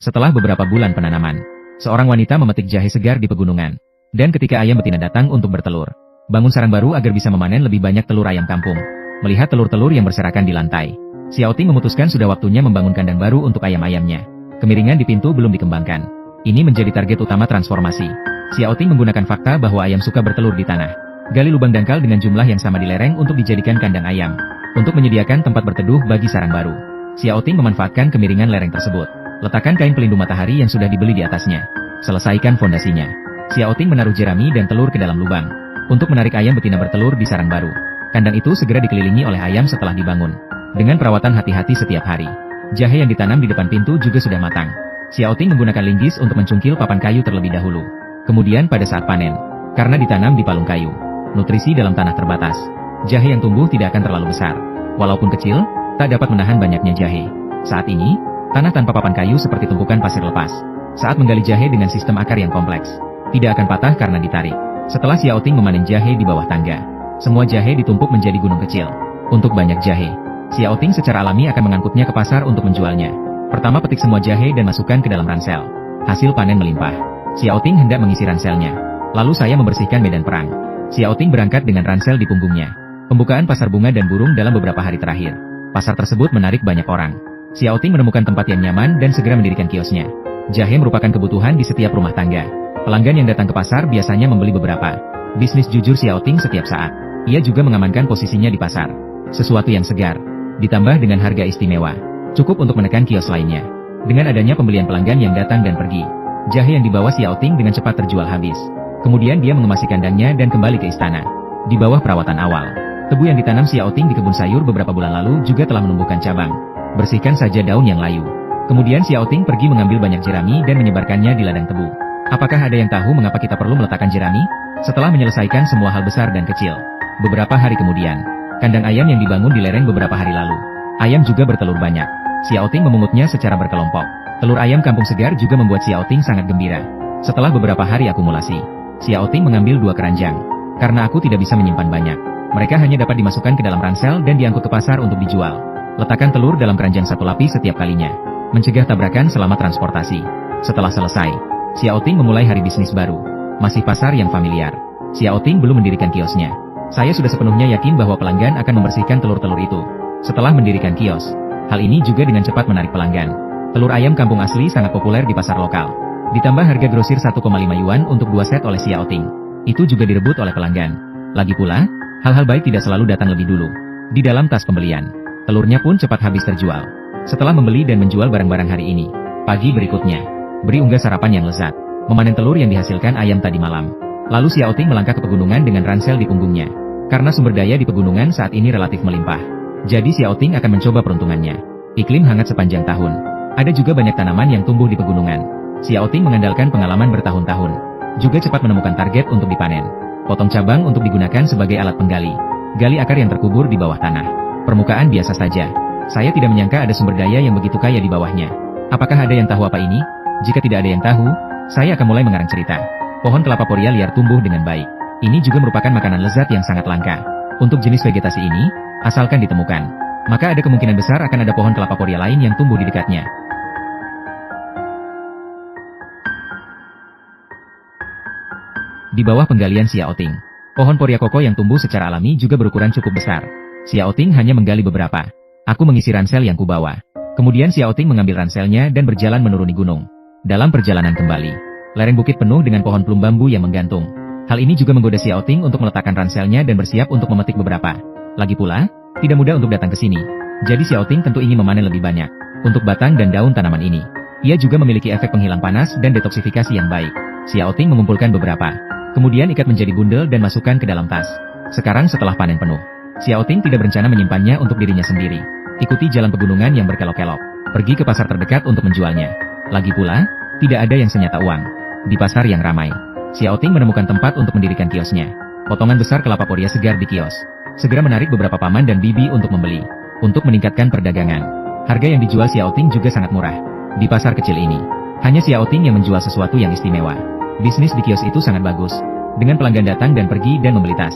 Setelah beberapa bulan penanaman, seorang wanita memetik jahe segar di pegunungan. Dan ketika ayam betina datang untuk bertelur, bangun sarang baru agar bisa memanen lebih banyak telur ayam kampung. Melihat telur-telur yang berserakan di lantai, Xiaoting memutuskan sudah waktunya membangun kandang baru untuk ayam-ayamnya. Kemiringan di pintu belum dikembangkan. Ini menjadi target utama transformasi. Xiaoting menggunakan fakta bahwa ayam suka bertelur di tanah. Gali lubang dangkal dengan jumlah yang sama di lereng untuk dijadikan kandang ayam. Untuk menyediakan tempat berteduh bagi sarang baru, Xiaoting memanfaatkan kemiringan lereng tersebut. Letakkan kain pelindung matahari yang sudah dibeli di atasnya. Selesaikan fondasinya. Xiaoting menaruh jerami dan telur ke dalam lubang. Untuk menarik ayam betina bertelur di sarang baru. Kandang itu segera dikelilingi oleh ayam setelah dibangun. Dengan perawatan hati-hati setiap hari. Jahe yang ditanam di depan pintu juga sudah matang. Xiaoting menggunakan linggis untuk mencungkil papan kayu terlebih dahulu. Kemudian pada saat panen, karena ditanam di palung kayu, nutrisi dalam tanah terbatas. Jahe yang tumbuh tidak akan terlalu besar. Walaupun kecil, tak dapat menahan banyaknya jahe. Saat ini, tanah tanpa papan kayu seperti tumpukan pasir lepas. Saat menggali jahe dengan sistem akar yang kompleks, tidak akan patah karena ditarik. Setelah Xiaoting memanen jahe di bawah tangga, semua jahe ditumpuk menjadi gunung kecil. Untuk banyak jahe, Xiaoting secara alami akan mengangkutnya ke pasar untuk menjualnya. Pertama petik semua jahe dan masukkan ke dalam ransel. Hasil panen melimpah. Xiaoting hendak mengisi ranselnya. Lalu saya membersihkan medan perang. Xiaoting berangkat dengan ransel di punggungnya. Pembukaan pasar bunga dan burung dalam beberapa hari terakhir. Pasar tersebut menarik banyak orang. Xiaoting menemukan tempat yang nyaman dan segera mendirikan kiosnya. Jahe merupakan kebutuhan di setiap rumah tangga. Pelanggan yang datang ke pasar biasanya membeli beberapa. Bisnis jujur Xiaoting setiap saat. Ia juga mengamankan posisinya di pasar. Sesuatu yang segar, ditambah dengan harga istimewa, cukup untuk menekan kios lainnya. Dengan adanya pembelian pelanggan yang datang dan pergi, jahe yang dibawa Xiaoting dengan cepat terjual habis. Kemudian dia mengemasi kandangnya dan kembali ke istana. Di bawah perawatan awal, tebu yang ditanam Xiaoting di kebun sayur beberapa bulan lalu juga telah menumbuhkan cabang. Bersihkan saja daun yang layu. Kemudian Xiaoting pergi mengambil banyak jerami dan menyebarkannya di ladang tebu. Apakah ada yang tahu mengapa kita perlu meletakkan jerami? Setelah menyelesaikan semua hal besar dan kecil, beberapa hari kemudian, kandang ayam yang dibangun di lereng beberapa hari lalu. Ayam juga bertelur banyak. Xiaoting memungutnya secara berkelompok. Telur ayam kampung segar juga membuat Xiaoting sangat gembira. Setelah beberapa hari akumulasi, Xiaoting mengambil 2 keranjang. Karena aku tidak bisa menyimpan banyak, mereka hanya dapat dimasukkan ke dalam ransel dan diangkut ke pasar untuk dijual. Letakkan telur dalam keranjang 1 lapis setiap kalinya. Mencegah tabrakan selama transportasi. Setelah selesai, Xiaoting memulai hari bisnis baru. Masih pasar yang familiar. Xiaoting belum mendirikan kiosnya. Saya sudah sepenuhnya yakin bahwa pelanggan akan membersihkan telur-telur itu. Setelah mendirikan kios, hal ini juga dengan cepat menarik pelanggan. Telur ayam kampung asli sangat populer di pasar lokal. Ditambah harga grosir 1,5 yuan untuk 2 set oleh Xiaoting. Itu juga direbut oleh pelanggan. Lagi pula, hal-hal baik tidak selalu datang lebih dulu. Di dalam tas pembelian, telurnya pun cepat habis terjual. Setelah membeli dan menjual barang-barang hari ini, pagi berikutnya, beri unggah sarapan yang lezat. Memanen telur yang dihasilkan ayam tadi malam. Lalu Xiaoting melangkah ke pegunungan dengan ransel di punggungnya. Karena sumber daya di pegunungan saat ini relatif melimpah. Jadi Xiaoting akan mencoba peruntungannya. Iklim hangat sepanjang tahun. Ada juga banyak tanaman yang tumbuh di pegunungan. Xiaoting mengandalkan pengalaman bertahun-tahun. Juga cepat menemukan target untuk dipanen. Potong cabang untuk digunakan sebagai alat penggali. Gali akar yang terkubur di bawah tanah. Permukaan biasa saja. Saya tidak menyangka ada sumber daya yang begitu kaya di bawahnya. Apakah ada yang tahu apa ini? Jika tidak ada yang tahu, saya akan mulai mengarang cerita. Pohon kelapa poria liar tumbuh dengan baik. Ini juga merupakan makanan lezat yang sangat langka. Untuk jenis vegetasi ini, asalkan ditemukan, maka ada kemungkinan besar akan ada pohon kelapa poria lain yang tumbuh di dekatnya. Di bawah penggalian Xiaoting, pohon poria koko yang tumbuh secara alami juga berukuran cukup besar. Xiaoting hanya menggali beberapa. Aku mengisi ransel yang kubawa. Kemudian Xiaoting mengambil ranselnya dan berjalan menuruni gunung. Dalam perjalanan kembali, lereng bukit penuh dengan pohon plum bambu yang menggantung. Hal ini juga menggoda Xiaoting untuk meletakkan ranselnya dan bersiap untuk memetik beberapa. Lagi pula, tidak mudah untuk datang ke sini. Jadi Xiaoting tentu ingin memanen lebih banyak. Untuk batang dan daun tanaman ini, ia juga memiliki efek penghilang panas dan detoksifikasi yang baik. Xiaoting mengumpulkan beberapa. Kemudian ikat menjadi bundel dan masukkan ke dalam tas. Sekarang setelah panen penuh, Xiaoting tidak berencana menyimpannya untuk dirinya sendiri. Ikuti jalan pegunungan yang berkelok-kelok. Pergi ke pasar terdekat untuk menjualnya. Lagi pula, tidak ada yang senyata uang. Di pasar yang ramai, Xiaoting menemukan tempat untuk mendirikan kiosnya. Potongan besar kelapa poria segar di kios. Segera menarik beberapa paman dan bibi untuk membeli. Untuk meningkatkan perdagangan, harga yang dijual Xiaoting juga sangat murah. Di pasar kecil ini, hanya Xiaoting yang menjual sesuatu yang istimewa. Bisnis di kios itu sangat bagus. Dengan pelanggan datang dan pergi dan membeli tas,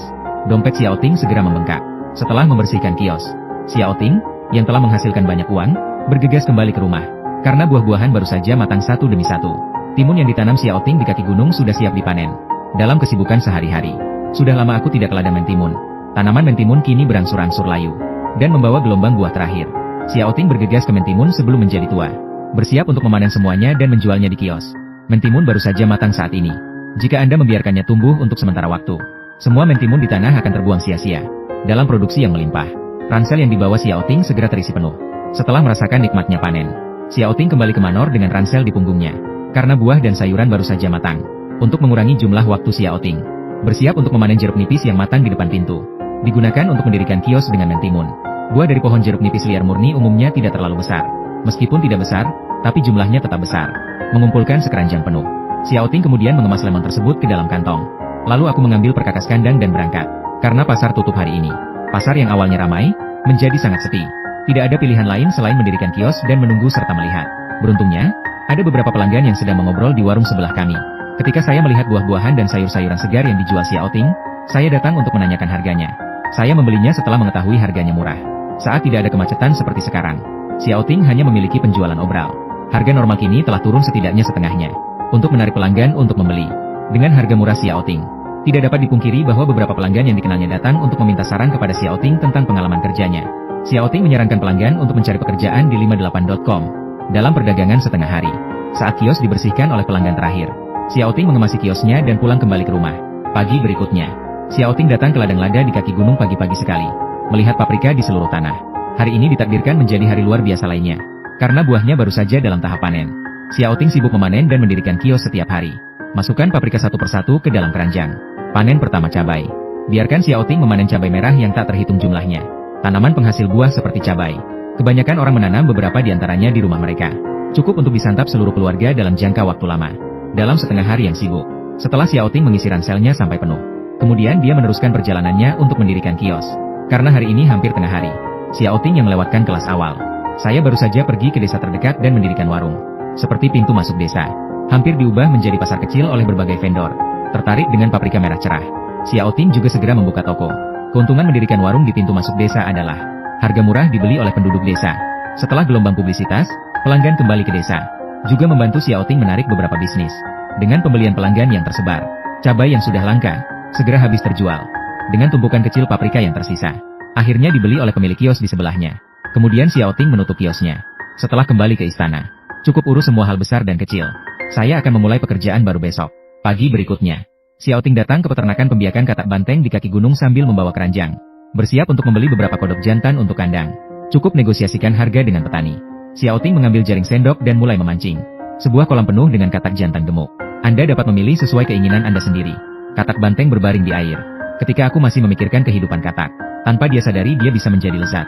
dompet Xiaoting segera membengkak. Setelah membersihkan kios, Xiaoting, yang telah menghasilkan banyak uang, bergegas kembali ke rumah. karena buah-buahan baru saja matang satu demi satu. Timun yang ditanam Xiaoting di kaki gunung sudah siap dipanen. Dalam kesibukan sehari-hari, sudah lama aku tidak ke ladang mentimun. Tanaman mentimun kini berangsur-angsur layu dan membawa gelombang buah terakhir. Xiaoting bergegas ke mentimun sebelum menjadi tua, bersiap untuk memanen semuanya dan menjualnya di kios. Mentimun baru saja matang saat ini. Jika Anda membiarkannya tumbuh untuk sementara waktu, semua mentimun di tanah akan terbuang sia-sia. Dalam produksi yang melimpah, ransel yang dibawa Xiaoting segera terisi penuh. Setelah merasakan nikmatnya panen, Xiaoting kembali ke manor dengan ransel di punggungnya. Karena buah dan sayuran baru saja matang. Untuk mengurangi jumlah waktu Xiaoting bersiap untuk memanen jeruk nipis yang matang di depan pintu. Digunakan untuk mendirikan kios dengan mentimun. Buah dari pohon jeruk nipis liar murni umumnya tidak terlalu besar. Meskipun tidak besar, tapi jumlahnya tetap besar. Mengumpulkan sekeranjang penuh, Xiaoting kemudian mengemas lemon tersebut ke dalam kantong. Lalu aku mengambil perkakas kandang dan berangkat. Karena pasar tutup hari ini, pasar yang awalnya ramai, menjadi sangat sepi. Tidak ada pilihan lain selain mendirikan kios dan menunggu serta melihat. Beruntungnya, ada beberapa pelanggan yang sedang mengobrol di warung sebelah kami. Ketika saya melihat buah-buahan dan sayur-sayuran segar yang dijual Xiaoting, saya datang untuk menanyakan harganya. Saya membelinya setelah mengetahui harganya murah. Saat tidak ada kemacetan seperti sekarang, Xiaoting hanya memiliki penjualan obral. Harga normal kini telah turun setidaknya setengahnya. Untuk menarik pelanggan untuk membeli. Dengan harga murah Xiaoting, tidak dapat dipungkiri bahwa beberapa pelanggan yang dikenalnya datang untuk meminta saran kepada Xiaoting tentang pengalaman kerjanya. Xiaoting menyarankan pelanggan untuk mencari pekerjaan di 58.com. Dalam perdagangan setengah hari, saat kios dibersihkan oleh pelanggan terakhir, Xiaoting mengemasi kiosnya dan pulang kembali ke rumah. Pagi berikutnya, Xiaoting datang ke ladang lada di kaki gunung pagi-pagi sekali, melihat paprika di seluruh tanah. Hari ini ditakdirkan menjadi hari luar biasa lainnya, karena buahnya baru saja dalam tahap panen. Xiaoting sibuk memanen dan mendirikan kios setiap hari. Masukkan paprika satu persatu ke dalam keranjang. Panen pertama cabai. Biarkan Xiaoting memanen cabai merah yang tak terhitung jumlahnya. Tanaman penghasil buah seperti cabai. Kebanyakan orang menanam beberapa di antaranya di rumah mereka. Cukup untuk disantap seluruh keluarga dalam jangka waktu lama. Dalam setengah hari yang sibuk, setelah Xiaoting mengisi ranselnya sampai penuh, kemudian dia meneruskan perjalanannya untuk mendirikan kios. Karena hari ini hampir tengah hari, Xiaoting yang melewatkan kelas awal. Saya baru saja pergi ke desa terdekat dan mendirikan warung. Seperti pintu masuk desa, hampir diubah menjadi pasar kecil oleh berbagai vendor. Tertarik dengan paprika merah cerah, Xiaoting juga segera membuka toko. Keuntungan mendirikan warung di pintu masuk desa adalah harga murah dibeli oleh penduduk desa. Setelah gelombang publisitas, pelanggan kembali ke desa. Juga membantu Xiaoting menarik beberapa bisnis. Dengan pembelian pelanggan yang tersebar, cabai yang sudah langka, segera habis terjual. Dengan tumpukan kecil paprika yang tersisa, akhirnya dibeli oleh pemilik kios di sebelahnya. Kemudian Xiaoting menutup kiosnya. Setelah kembali ke istana, cukup urus semua hal besar dan kecil. Saya akan memulai pekerjaan baru besok. Pagi berikutnya, Xiaoting datang ke peternakan pembiakan katak banteng di kaki gunung sambil membawa keranjang. Bersiap untuk membeli beberapa kodok jantan untuk kandang. Cukup negosiasikan harga dengan petani. Xiaoting mengambil jaring sendok dan mulai memancing. Sebuah kolam penuh dengan katak jantan gemuk. Anda dapat memilih sesuai keinginan Anda sendiri. Katak banteng berbaring di air. Ketika aku masih memikirkan kehidupan katak, tanpa dia sadari dia bisa menjadi lezat.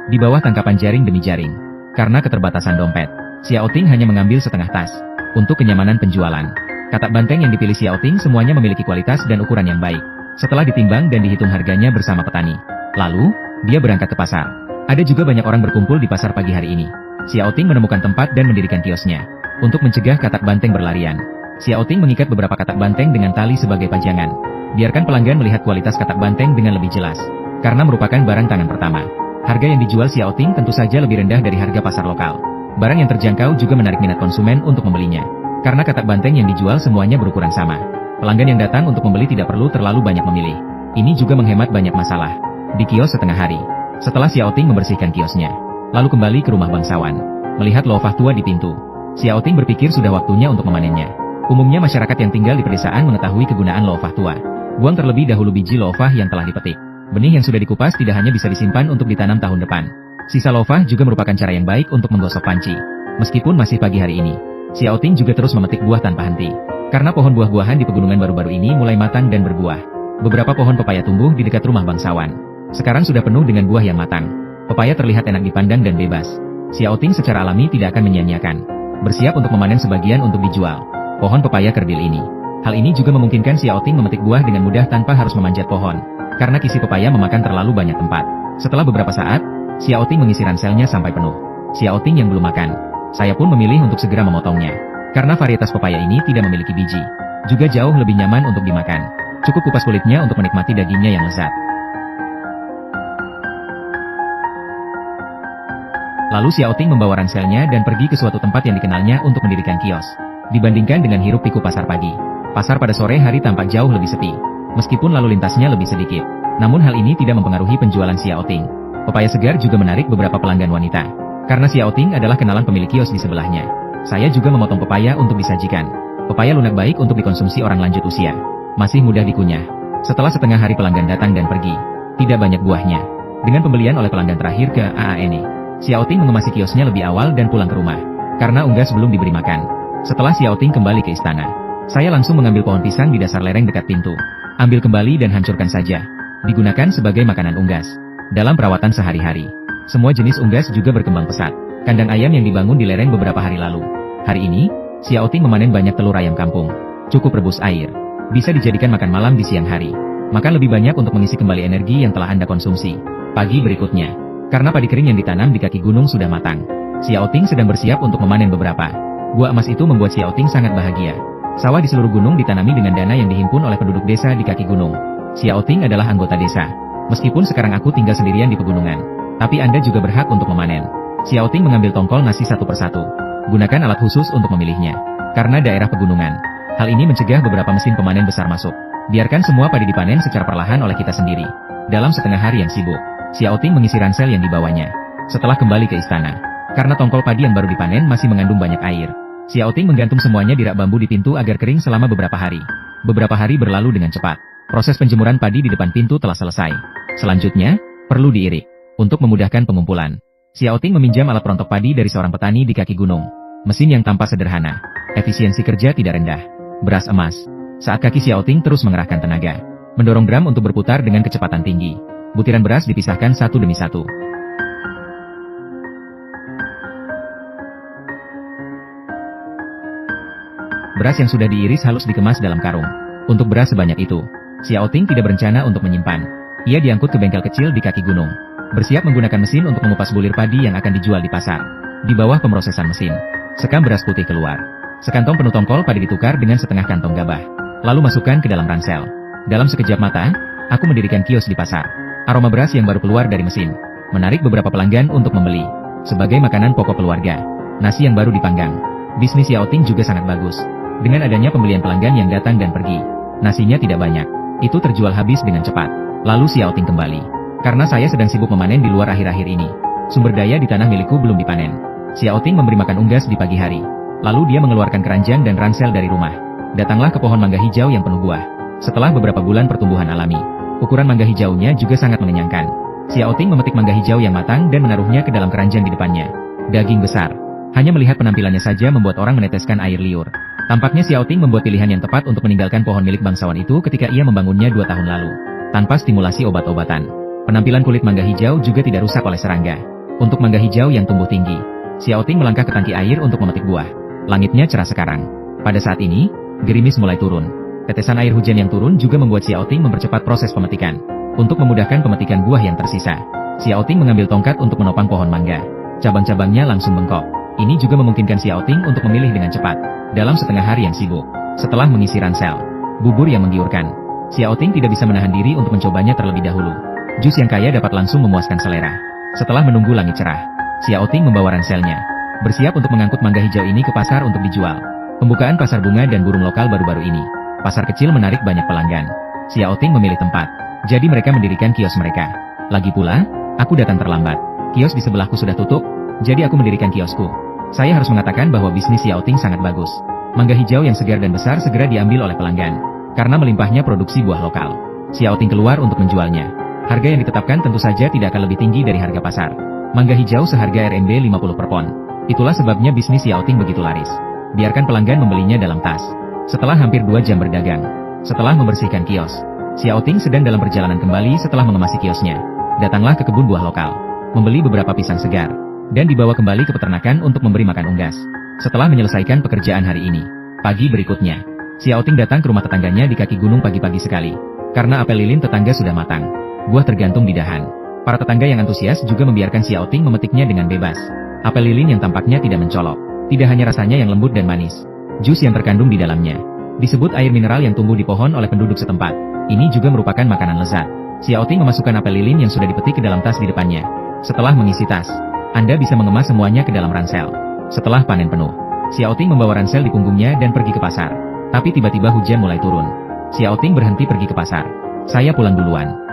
Di bawah tangkapan jaring demi jaring, karena keterbatasan dompet, Xiaoting hanya mengambil setengah tas. Untuk kenyamanan penjualan, katak banteng yang dipilih Xiaoting semuanya memiliki kualitas dan ukuran yang baik. Setelah ditimbang dan dihitung harganya bersama petani, lalu dia berangkat ke pasar. Ada juga banyak orang berkumpul di pasar pagi hari ini. Xiaoting menemukan tempat dan mendirikan kiosnya. Untuk mencegah katak banteng berlarian, Xiaoting mengikat beberapa katak banteng dengan tali sebagai pajangan. Biarkan pelanggan melihat kualitas katak banteng dengan lebih jelas. Karena merupakan barang tangan pertama, harga yang dijual Xiaoting tentu saja lebih rendah dari harga pasar lokal. Barang yang terjangkau juga menarik minat konsumen untuk membelinya. Karena katak banteng yang dijual semuanya berukuran sama. Pelanggan yang datang untuk membeli tidak perlu terlalu banyak memilih. Ini juga menghemat banyak masalah. Di kios setengah hari, setelah Xiaoting membersihkan kiosnya, lalu kembali ke rumah bangsawan. Melihat loafah tua di pintu, Xiaoting berpikir sudah waktunya untuk memanennya. Umumnya masyarakat yang tinggal di pedesaan mengetahui kegunaan loafah tua. Buang terlebih dahulu biji loafah yang telah dipetik. Benih yang sudah dikupas tidak hanya bisa disimpan untuk ditanam tahun depan. Sisa loafah juga merupakan cara yang baik untuk menggosok panci. Meskipun masih pagi hari ini, Xiaoting juga terus memetik buah tanpa henti. Karena pohon buah-buahan di pegunungan baru-baru ini mulai matang dan berbuah. Beberapa pohon pepaya tumbuh di dekat rumah bangsawan. Sekarang sudah penuh dengan buah yang matang. Pepaya terlihat enak dipandang dan bebas. Xiaoting secara alami tidak akan menyia-nyiakan. Bersiap untuk memanen sebagian untuk dijual. Pohon pepaya kerdil ini. Hal ini juga memungkinkan Xiaoting memetik buah dengan mudah tanpa harus memanjat pohon. Karena kisi pepaya memakan terlalu banyak tempat. Setelah beberapa saat, Xiaoting mengisi ranselnya sampai penuh. Xiaoting yang belum makan. Saya pun memilih untuk segera memotongnya. Karena varietas pepaya ini tidak memiliki biji. Juga jauh lebih nyaman untuk dimakan. Cukup kupas kulitnya untuk menikmati dagingnya yang lezat. Lalu Xiao Ting membawa ranselnya dan pergi ke suatu tempat yang dikenalnya untuk mendirikan kios. Dibandingkan dengan hiruk pikuk pasar pagi, pasar pada sore hari tampak jauh lebih sepi. Meskipun lalu lintasnya lebih sedikit, namun hal ini tidak mempengaruhi penjualan Xiao Ting. Pepaya segar juga menarik beberapa pelanggan wanita. Karena Xiao Ting adalah kenalan pemilik kios di sebelahnya. Saya juga memotong pepaya untuk disajikan. Pepaya lunak baik untuk dikonsumsi orang lanjut usia. Masih mudah dikunyah. Setelah setengah hari pelanggan datang dan pergi, tidak banyak buahnya. Dengan pembelian oleh pelanggan terakhir ke AANE, Xiao Ting mengemasi kiosnya lebih awal dan pulang ke rumah. Karena unggas belum diberi makan. Setelah Xiao Ting kembali ke istana, saya langsung mengambil pohon pisang di dasar lereng dekat pintu. Ambil kembali dan hancurkan saja. Digunakan sebagai makanan unggas. Dalam perawatan sehari-hari, semua jenis unggas juga berkembang pesat. Kandang ayam yang dibangun di lereng beberapa hari lalu. Hari ini, Xiao Ting memanen banyak telur ayam kampung. Cukup rebus air. Bisa dijadikan makan malam di siang hari. Makan lebih banyak untuk mengisi kembali energi yang telah Anda konsumsi. Pagi berikutnya, karena padi kering yang ditanam di kaki gunung sudah matang, Xiao Ting sedang bersiap untuk memanen beberapa. Buah emas itu membuat Xiao Ting sangat bahagia. Sawah di seluruh gunung ditanami dengan dana yang dihimpun oleh penduduk desa di kaki gunung. Xiao Ting adalah anggota desa. Meskipun sekarang aku tinggal sendirian di pegunungan, tapi Anda juga berhak untuk memanen. Xiao Ting mengambil tongkol nasi satu persatu. Gunakan alat khusus untuk memilihnya. Karena daerah pegunungan, hal ini mencegah beberapa mesin pemanen besar masuk. Biarkan semua padi dipanen secara perlahan oleh kita sendiri. Dalam setengah hari yang sibuk, Xiao Ting mengisi ransel yang dibawanya. Setelah kembali ke istana, karena tongkol padi yang baru dipanen masih mengandung banyak air, Xiao Ting menggantung semuanya di rak bambu di pintu agar kering selama beberapa hari. Beberapa hari berlalu dengan cepat. Proses penjemuran padi di depan pintu telah selesai. Selanjutnya, perlu diirik. Untuk memudahkan pengumpulan, Xiao Ting meminjam alat perontok padi dari seorang petani di kaki gunung. Mesin yang tampak sederhana, efisiensi kerja tidak rendah. Beras emas. Saat kaki Xiao Ting terus mengerahkan tenaga, mendorong drum untuk berputar dengan kecepatan tinggi. Butiran beras dipisahkan satu demi satu. Beras yang sudah diiris halus dikemas dalam karung. Untuk beras sebanyak itu, Xiao Ting tidak berencana untuk menyimpan. Ia diangkut ke bengkel kecil di kaki gunung. Bersiap menggunakan mesin untuk mengupas bulir padi yang akan dijual di pasar. Di bawah pemrosesan mesin, sekam beras putih keluar. Sekantong penuh tongkol padi ditukar dengan setengah kantong gabah. Lalu masukkan ke dalam ransel. Dalam sekejap mata, aku mendirikan kios di pasar. Aroma beras yang baru keluar dari mesin menarik beberapa pelanggan untuk membeli. Sebagai makanan pokok keluarga, nasi yang baru dipanggang. Bisnis Xiao Ting juga sangat bagus. Dengan adanya pembelian pelanggan yang datang dan pergi, nasinya tidak banyak. Itu terjual habis dengan cepat. Lalu Xiao Ting kembali. Karena saya sedang sibuk memanen di luar akhir-akhir ini. Sumber daya di tanah milikku belum dipanen. Xiao Ting memberi makan unggas di pagi hari. Lalu dia mengeluarkan keranjang dan ransel dari rumah. Datanglah ke pohon mangga hijau yang penuh buah. Setelah beberapa bulan pertumbuhan alami, ukuran mangga hijaunya juga sangat mengenyangkan. Xiao Ting memetik mangga hijau yang matang dan menaruhnya ke dalam keranjang di depannya. Daging besar. Hanya melihat penampilannya saja membuat orang meneteskan air liur. Tampaknya Xiao Ting membuat pilihan yang tepat untuk meninggalkan pohon milik bangsawan itu ketika ia membangunnya 2 tahun lalu. Tanpa stimulasi obat-obatan, penampilan kulit mangga hijau juga tidak rusak oleh serangga. Untuk mangga hijau yang tumbuh tinggi, Xiao Ting melangkah ke tangki air untuk memetik buah. Langitnya cerah sekarang. Pada saat ini, gerimis mulai turun. Tetesan air hujan yang turun juga membuat Xiao Ting mempercepat proses pemetikan. Untuk memudahkan pemetikan buah yang tersisa, Xiao Ting mengambil tongkat untuk menopang pohon mangga. Cabang-cabangnya langsung bengkok. Ini juga memungkinkan Xiao Ting untuk memilih dengan cepat. Dalam setengah hari yang sibuk, setelah mengisi ransel, bubur yang menggiurkan, Xiao Ting tidak bisa menahan diri untuk mencobanya terlebih dahulu. Jus yang kaya dapat langsung memuaskan selera. Setelah menunggu langit cerah, Xiao Ting membawa ranselnya, bersiap untuk mengangkut mangga hijau ini ke pasar untuk dijual. Pembukaan pasar bunga dan burung lokal baru-baru ini. Pasar kecil menarik banyak pelanggan. Xiao Ting memilih tempat, jadi mereka mendirikan kios mereka. Lagi pula, aku datang terlambat. Kios di sebelahku sudah tutup, jadi aku mendirikan kiosku. Saya harus mengatakan bahwa bisnis Xiao Ting sangat bagus. Mangga hijau yang segar dan besar segera diambil oleh pelanggan. Karena melimpahnya produksi buah lokal, Xiao Ting keluar untuk menjualnya. Harga yang ditetapkan tentu saja tidak akan lebih tinggi dari harga pasar. Mangga hijau seharga RMB 50 per pon. Itulah sebabnya bisnis Xiao Ting begitu laris. Biarkan pelanggan membelinya dalam tas. Setelah hampir 2 jam berdagang, setelah membersihkan kios, Xiao Ting sedang dalam perjalanan kembali setelah mengemasi kiosnya. Datanglah ke kebun buah lokal, membeli beberapa pisang segar, dan dibawa kembali ke peternakan untuk memberi makan unggas. Setelah menyelesaikan pekerjaan hari ini, pagi berikutnya, Xiao Ting datang ke rumah tetangganya di kaki gunung pagi-pagi sekali. Karena apel lilin tetangga sudah matang, buah tergantung di dahan. Para tetangga yang antusias juga membiarkan Xiao Ting memetiknya dengan bebas. Apel lilin yang tampaknya tidak mencolok, tidak hanya rasanya yang lembut dan manis, jus yang terkandung di dalamnya disebut air mineral yang tumbuh di pohon oleh penduduk setempat. Ini juga merupakan makanan lezat. Xiao Ting memasukkan apel lilin yang sudah dipetik ke dalam tas di depannya. Setelah mengisi tas, Anda bisa mengemas semuanya ke dalam ransel. Setelah panen penuh, Xiaoting membawa ransel di punggungnya dan pergi ke pasar. Tapi tiba-tiba hujan mulai turun. Xiaoting berhenti pergi ke pasar. Saya pulang duluan.